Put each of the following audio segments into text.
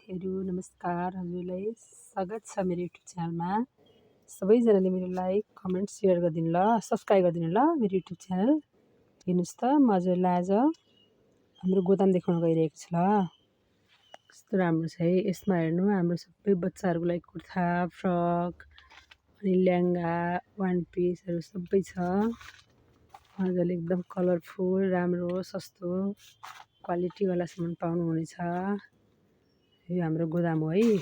साथीहरू नमस्कार। हजुरलाई स्वागत छ मेरो युट्युब च्यानलमा। सबैजनाले मेरो लाइक कमेन्ट सेयर गरिदिनु ल, सब्सक्राइब गरिदिनु ल मेरो युट्युब च्यानल। हेर्नुहोस् त म हजुरलाई आज हाम्रो गोदाम देखाउन गइरहेको छु ल। कस्तो राम्रो छ है। यसमा हेर्नु हाम्रो सबै बच्चाहरूको लागि कुर्ता फ्रक अनि लेहङ्गा वान पिसहरू सबै छ। मजाले एकदम कलरफुल राम्रो सस्तो क्वालिटीवाला सामान पाउनुहुनेछ। यो हाम्रो गोदाम हो है।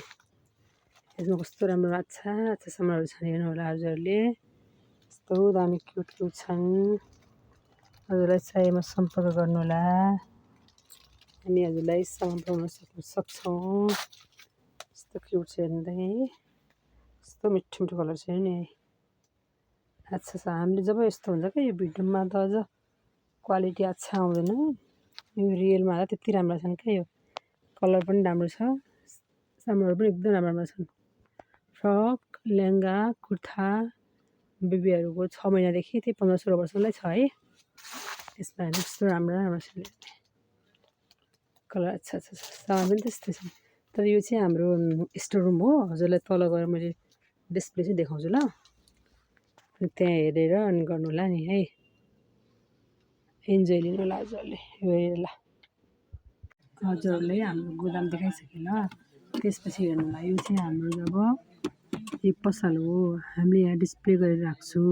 यसमा कस्तो राम्रो अच्छा अच्छा सामानहरू छन् हेर्नु होला हजुरहरूले। कस्तो दामी क्युट क्युट छन्। हजुरलाई चाहिएमा सम्पर्क गर्नुहोला। हामी हजुरलाई सामान पाउन सक्छौँ। कस्तो क्युट छ हेर्नु त है। कस्तो मिठो मिठो कलर छ हेर्नु नि। अच्छा छ। हामीले जब यस्तो हुन्छ क्या यो भिडियोमा त अझ क्वालिटी अच्छा आउँदैन। यो रियलमा त त्यति राम्रो छन् क्या। यो कलर पनि राम्रो छ, सामानहरू पनि एकदम राम्रो राम्रो छन्। फ्रक लेहङ्गा कुर्ता बेबीहरूको 6 महिनादेखि त्यही 15-16 वर्षलाई छ है। यसमा हेर्नु कस्तो राम्रो राम्रो छ कलर। अच्छा अच्छा सामान पनि त्यस्तै छ। तर यो चाहिँ हाम्रो स्टोर रुम हो। हजुरलाई तल गएर मैले डिस्प्ले चाहिँ देखाउँछु ल। अनि त्यहाँ हेरेर अनि गर्नु होला नि है। इन्जोय लिनु होला हजुरहरूले यो हेरेर ल। हजुरहरूले हाम्रो गोदाम देखाइसक्यो ल। त्यसपछि हेर्नु होला यो चाहिँ हाम्रो जब यो पसल हो। हामीले यहाँ डिस्प्ले गरेर राख्छु।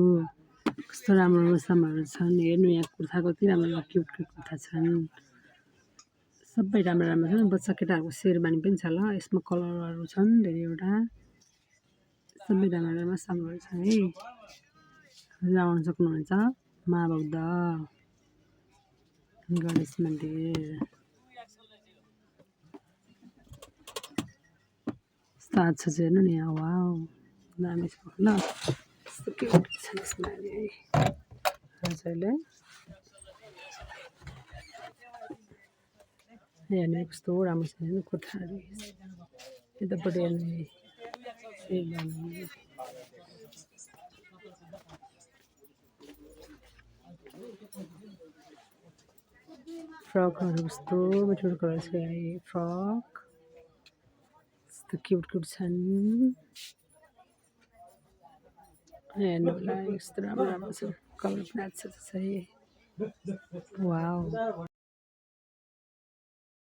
कस्तो राम्रो राम्रो सामानहरू छन् हेर्नु। यहाँ कुर्ता कति राम्रो क्युट क्युट कुर्ता छन्। सबै राम्रो राम्रो छन्। बच्चा केटाहरूको शेरवानी पनि छ ल। यसमा कलरहरू छन् धेरैवटा। सबै राम्रो राम्रो सामानहरू छन् है। हजुर आउन सक्नुहुन्छ। महाबौद्ध गणेश मन्दिर। कस्तो अच्छा छ हेर्नु नि। वाउ दामी छ ल। कस्तो क्युट छ यसमा है हजुरले हेर्नु कस्तो राम्रो छ हेर्नु कुर्ताहरू। यतापट्टि हेर्नु फ्रकहरू कस्तो मिठो मिठो कलर छ है। फ्रक कस्तो क्युट क्युट छन् हेर्नु होला। कस्तो राम्रो राम्रो छ कलर पनि अच्छा छ है। वाउ